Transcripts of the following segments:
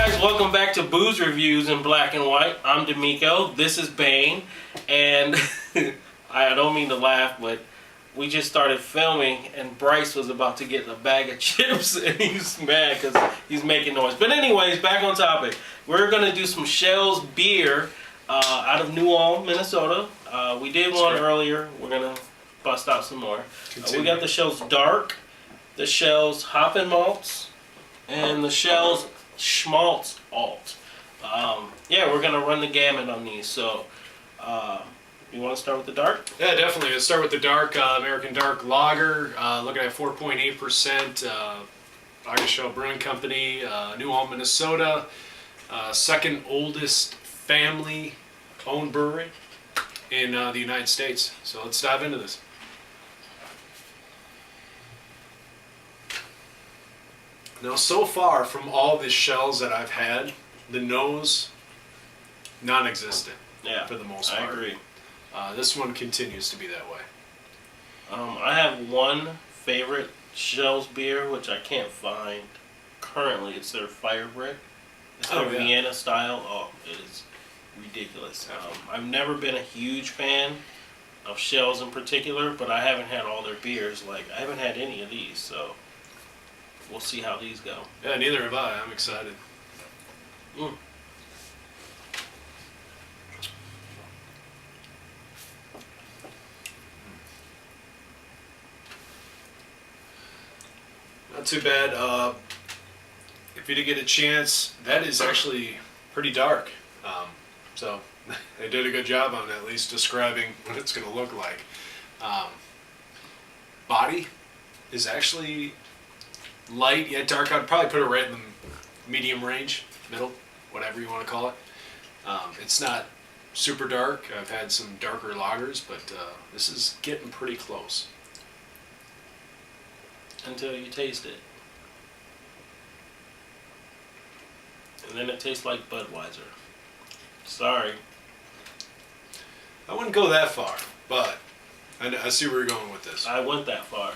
guys, welcome back to Booze Reviews in Black and White. I'm Demeko, this is Bayne, and I don't mean to laugh, but we just started filming and Bryce was about to get a bag of chips and he's mad because he's making noise. But anyways, back on topic. We're going to do some Schell's beer out of New Ulm, Minnesota. We did one earlier. We're going to bust out some more. We got the Schell's Dark, the Schell's Hopfenmalz, and the Schell's Schmalz Alt. Yeah, we're gonna run the gamut on these. So, you want to start with the dark? Yeah, definitely. Let's start with the dark American Dark Lager. Looking at 4.8%. Schell Brewing Company, New Ulm, Minnesota. Second oldest family-owned brewery in the United States. So let's dive into this. Now, so far from all the Shells that I've had, the nose, non-existent. Yeah, for the most part. I agree. This one continues to be that way. I have one favorite Schell's beer, which I can't find currently. It's their Fire Brick. It's their Vienna style. Oh, it is ridiculous. I've never been a huge fan of Schell's in particular, but I haven't had all their beers. Like, I haven't had any of these, so we'll see how these go. Yeah, neither have I. I'm excited. Not too bad. If you did get a chance, that is actually pretty dark. So they did a good job on at least describing what it's going to look like. Body is actually light yet dark. I'd probably put it right in the medium range, middle, whatever you want to call it. It's not super dark. I've had some darker lagers, but this is getting pretty close. Until you taste it. And then it tastes like Budweiser. Sorry. I wouldn't go that far, but I see where you're going with this. I went that far.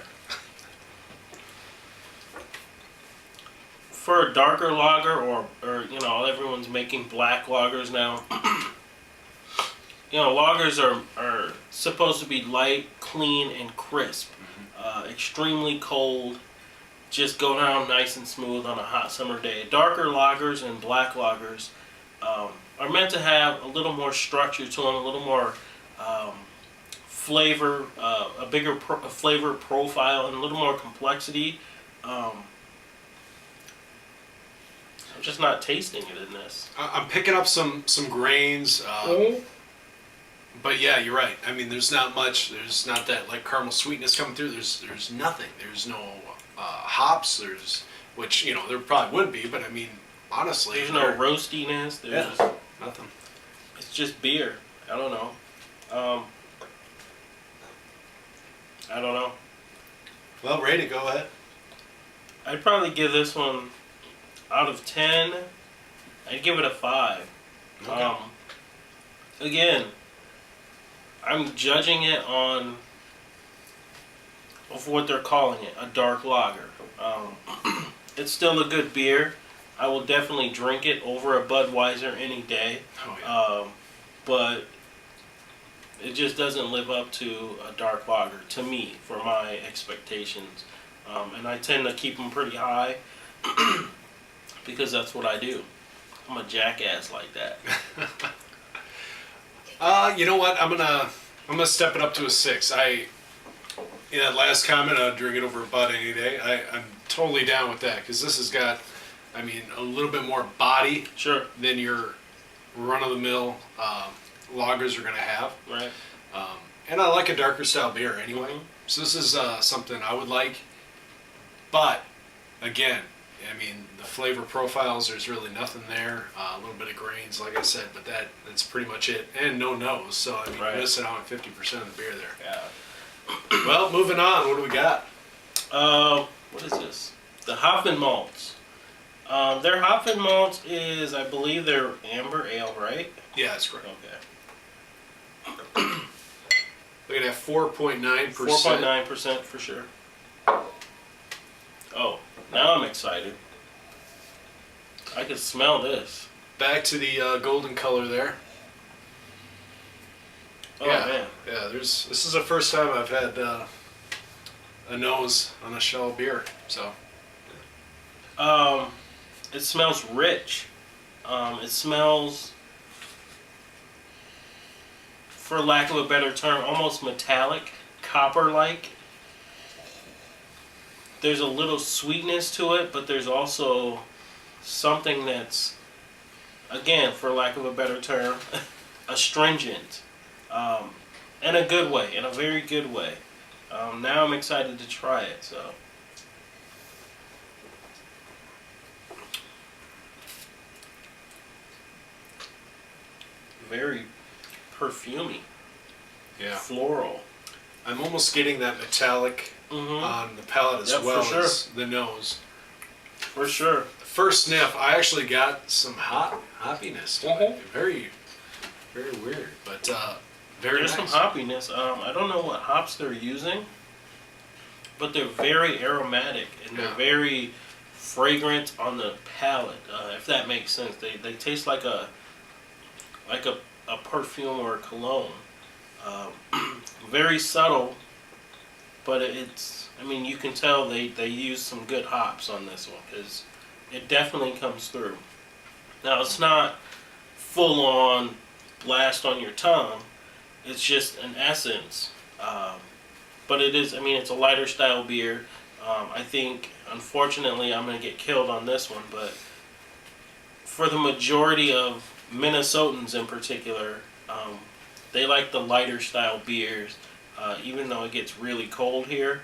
For a darker lager, or you know, everyone's making black lagers now. You know, lagers are supposed to be light, clean, and crisp. Extremely cold, just go down nice and smooth on a hot summer day. Darker lagers and black lagers are meant to have a little more structure to them, a little more flavor, a bigger flavor profile, and a little more complexity. I'm just not tasting it in this. I'm picking up some grains. But yeah, you're right. I mean, there's not much. There's not that like caramel sweetness coming through. There's nothing. There's no hops. Which, you know, there probably would be, but I mean, honestly, there's no roastiness. There's nothing. It's just beer. I don't know. I don't know. Well, Ray, go ahead. I'd probably give this one out of 10. I'd give it a 5. Okay. Again, I'm judging it on of what they're calling it, a dark lager. It's still a good beer. I will definitely drink it over a Budweiser any day. Oh, yeah. But it just doesn't live up to a dark lager to me, for my expectations. And I tend to keep them pretty high because that's what I do. I'm a jackass like that. You know what? I'm gonna step it up to a 6. In that last comment, I'd drink it over a Bud any day. I'm totally down with that because this has got, I mean, a little bit more body than your run-of-the-mill lagers are gonna have. Right. And I like a darker style beer anyway. So this is something I would like. But again, I mean, the flavor profiles, there's really nothing there. A little bit of grains, like I said, but that's pretty much it. And no nose, so I mean, you're missing out on 50% of the beer there. Yeah. Well, moving on, what do we got? What is this? The Hopfenmalz. Their Hopfenmalz is, I believe, their amber ale, right? Yeah, that's correct. Okay. Look at that, 4.9%. 4.9% for sure. Oh, now I'm excited. I can smell this. Back to the golden color there. Oh yeah, man. yeah. This is the first time I've had a nose on a Schell beer. So. It smells rich. It smells, for lack of a better term, almost metallic, copper-like. There's a little sweetness to it, but there's also something that's, again, for lack of a better term, astringent. In a good way, in a very good way. Now I'm excited to try it, so. Very perfumey. Yeah. Floral. I'm almost getting that metallic on the palate as well as the nose. For sure. The first sniff, I actually got some hoppiness to it. Very, very weird, but very There's nice. some hoppiness. I don't know what hops they're using, but they're very aromatic and they're very fragrant on the palate. If that makes sense, they taste like a perfume or a cologne. Very subtle, but it's, I mean, you can tell they use some good hops on this one because it definitely comes through. Now, it's not full on blast on your tongue, it's just an essence. But it is, I mean, it's a lighter style beer. I think, unfortunately, I'm going to get killed on this one, but for the majority of Minnesotans in particular, they like the lighter style beers. Even though it gets really cold here,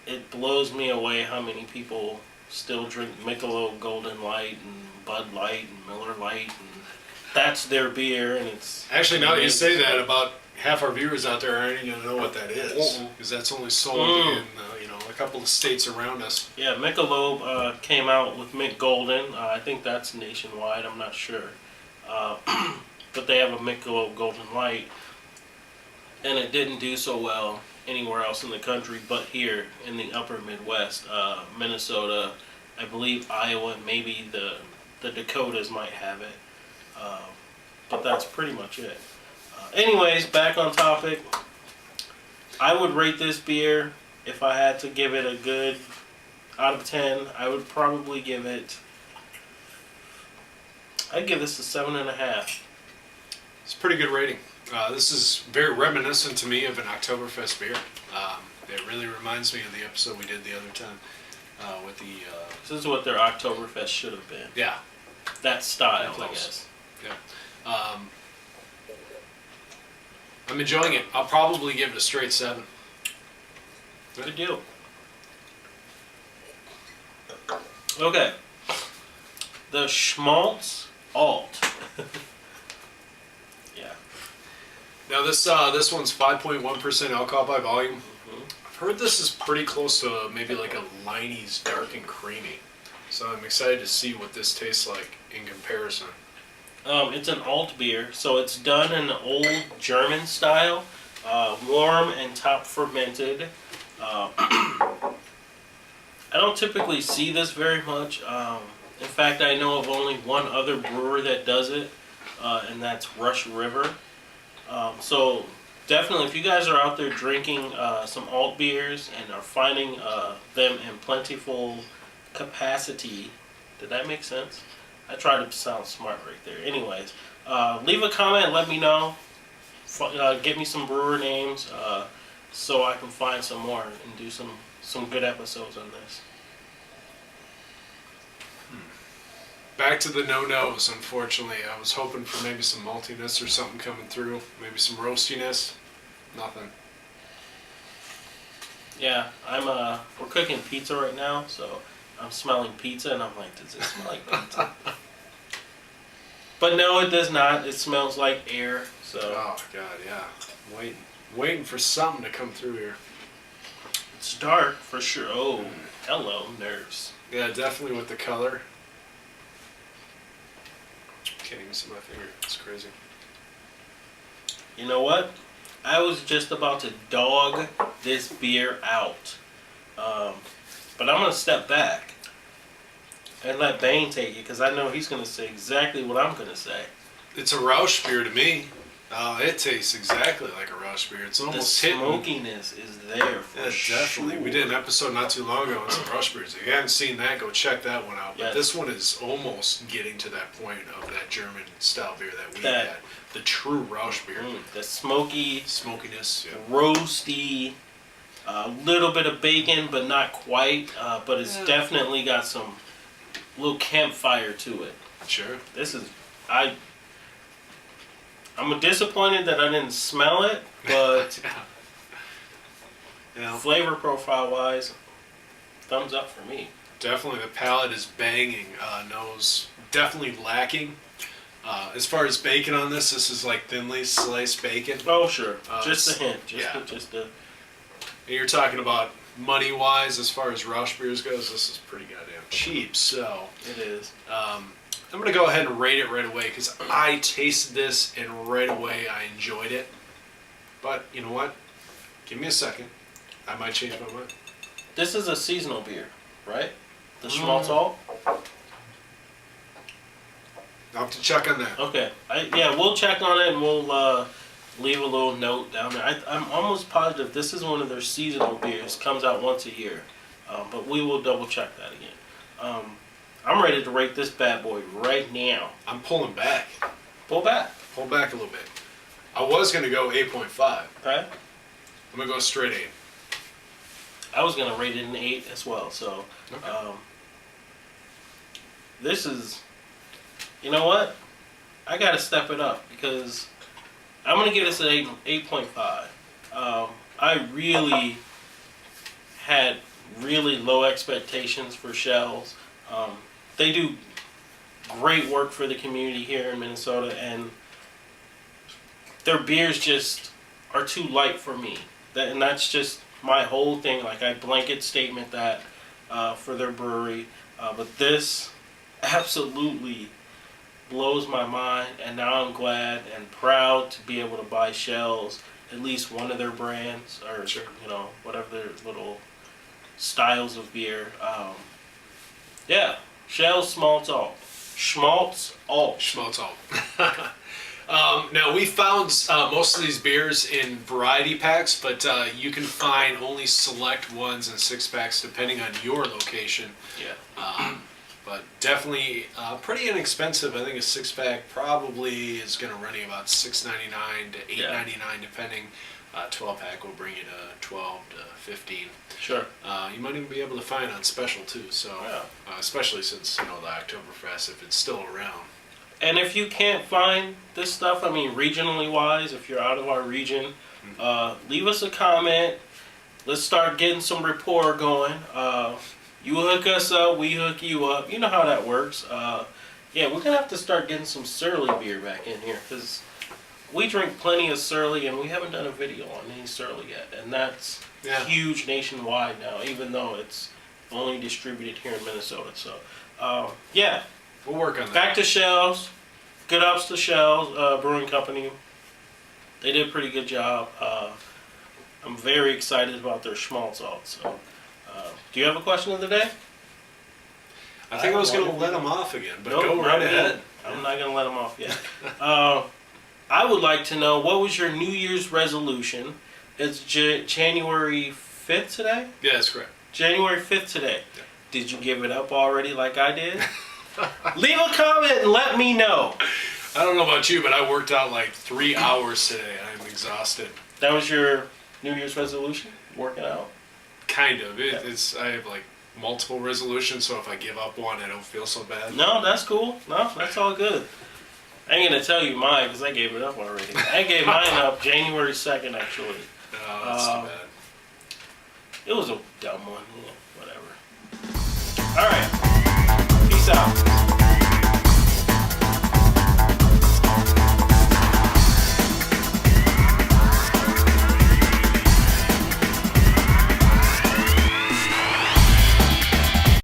it blows me away how many people still drink Michelob Golden Light and Bud Light and Miller Light, and that's their beer. And it's actually, now that you say that, about half our viewers out there aren't even going to know what that is, because that's only sold in a couple of states around us. Yeah, Michelob came out with Mick Golden. I think that's nationwide. I'm not sure. But they have a Michelob Golden Light, and it didn't do so well anywhere else in the country but here in the upper Midwest. Minnesota, I believe Iowa, maybe the Dakotas might have it. But that's pretty much it. Anyways, back on topic. I would rate this beer, if I had to give it a good out of 10, I would probably give it, I'd give this a 7.5. It's a pretty good rating. This is very reminiscent to me of an Oktoberfest beer. It really reminds me of the episode we did the other time with the... This is what their Oktoberfest should have been. Yeah. That style, I Close. guess. Yeah. I'm enjoying it. I'll probably give it a straight 7. Good deal. Okay. The Schmalz Alt. Yeah. Now this one's 5.1% alcohol by volume. I've heard this is pretty close to maybe like a Liney's dark and creamy. So I'm excited to see what this tastes like in comparison. It's an alt beer, so it's done in the old German style, warm and top fermented. I don't typically see this very much. In fact, I know of only one other brewer that does it, and that's Rush River. So definitely, if you guys are out there drinking some alt beers and are finding them in plentiful capacity, did that make sense? I try to sound smart right there. Anyways, leave a comment, let me know. Get me some brewer names so I can find some more and do some good episodes on this. Back to the no-nos, unfortunately. I was hoping for maybe some maltiness or something coming through. Maybe some roastiness. Nothing. Yeah, we're cooking pizza right now, so I'm smelling pizza, and I'm like, does it smell like pizza? But no, it does not. It smells like air. So. Oh God, yeah. Waiting for something to come through here. It's dark for sure. Oh, hello, nerves. Yeah, definitely with the color. Can't even see my finger. It's crazy. You know what? I was just about to dog this beer out. But I'm going to step back. And let Bayne take it, because I know he's going to say exactly what I'm going to say. It's a Rausch beer to me. It tastes exactly like a Rausch beer. It's almost the hitting. smokiness is there for Definitely. sure. We did an episode not too long ago on some Rausch beers. If you haven't seen that, go check that one out. But Yes. this one is almost getting to that point of that German style beer that we had. The true Rausch beer. The smoky, Smokiness, yeah. roasty, a little bit of bacon, but not quite. But it's definitely got some little campfire to it. Sure. This is, I'm disappointed that I didn't smell it, but Yeah. flavor profile wise, thumbs up for me. Definitely, the palate is banging. Nose definitely lacking. As far as bacon on this is like thinly sliced bacon. Oh sure, just it's- a hint. yeah. Just a. And you're talking about money wise, as far as Rausch beers goes, this is pretty goddamn cheap. So It is. I'm gonna go ahead and rate it right away because I tasted this and right away I enjoyed it. But you know what? Give me a second. I might change my mind. This is a seasonal beer, right? The Schmalz Alt. I'll have to check on that. Okay. We'll check on it and we'll leave a little note down there. I'm almost positive this is one of their seasonal beers. Comes out once a year, but we will double check that again. I'm ready to rate this bad boy right now. I'm pulling back. Pull back. Pull back a little bit. I was gonna go 8.5. Okay. I'm gonna go straight 8. I was gonna rate it an 8 as well. So, Okay. this is, you know what? I gotta step it up because I'm gonna give this an 8.5. I really had really low expectations for Shells. They do great work for the community here in Minnesota, and their beers just are too light for me. And that's just my whole thing. Like, I blanket statement that for their brewery, but this absolutely blows my mind, and now I'm glad and proud to be able to buy Shells, at least one of their brands, or Sure. whatever their little styles of beer. Schell Schmalz Alt. Schmalz Alt. Schmalz Alt. Now we found most of these beers in variety packs, but you can find only select ones in 6-packs depending on your location. Yeah. But definitely pretty inexpensive. I think a 6-pack probably is going to run you about $6.99 to $8.99 depending. 12-pack will bring you to 12 to 15. Sure. You might even be able to find on special too. So especially since the Oktoberfest, if it's still around. And if you can't find this stuff, I mean, regionally wise, if you're out of our region, leave us a comment. Let's start getting some rapport going. You hook us up, we hook you up. You know how that works. We're going to have to start getting some Surly beer back in here, because we drink plenty of Surly, and we haven't done a video on any Surly yet. And that's huge nationwide now, even though it's only distributed here in Minnesota. So, We'll work on that. back to Shells. Good ups to Shells Brewing Company. They did a pretty good job. I'm very excited about their Schmalz Alt. So, do you have a question of the day? I think I was going to let them off again, but Nope, go not right me. ahead. I'm not going to let them off yet. I would like to know, what was your New Year's resolution? It's January 5th today? Yeah, that's correct. January 5th today. Yeah. Did you give it up already like I did? Leave a comment and let me know. I don't know about you, but I worked out like 3 hours today. I'm exhausted. That was your New Year's resolution? Working out? Kind of. I have like multiple resolutions, so if I give up one, I don't feel so bad. No, that's cool. No, that's all good. I ain't gonna tell you mine because I gave it up already. I gave mine up January 2nd, actually. No, that's too bad. It was a dumb one. Yeah, whatever. All right.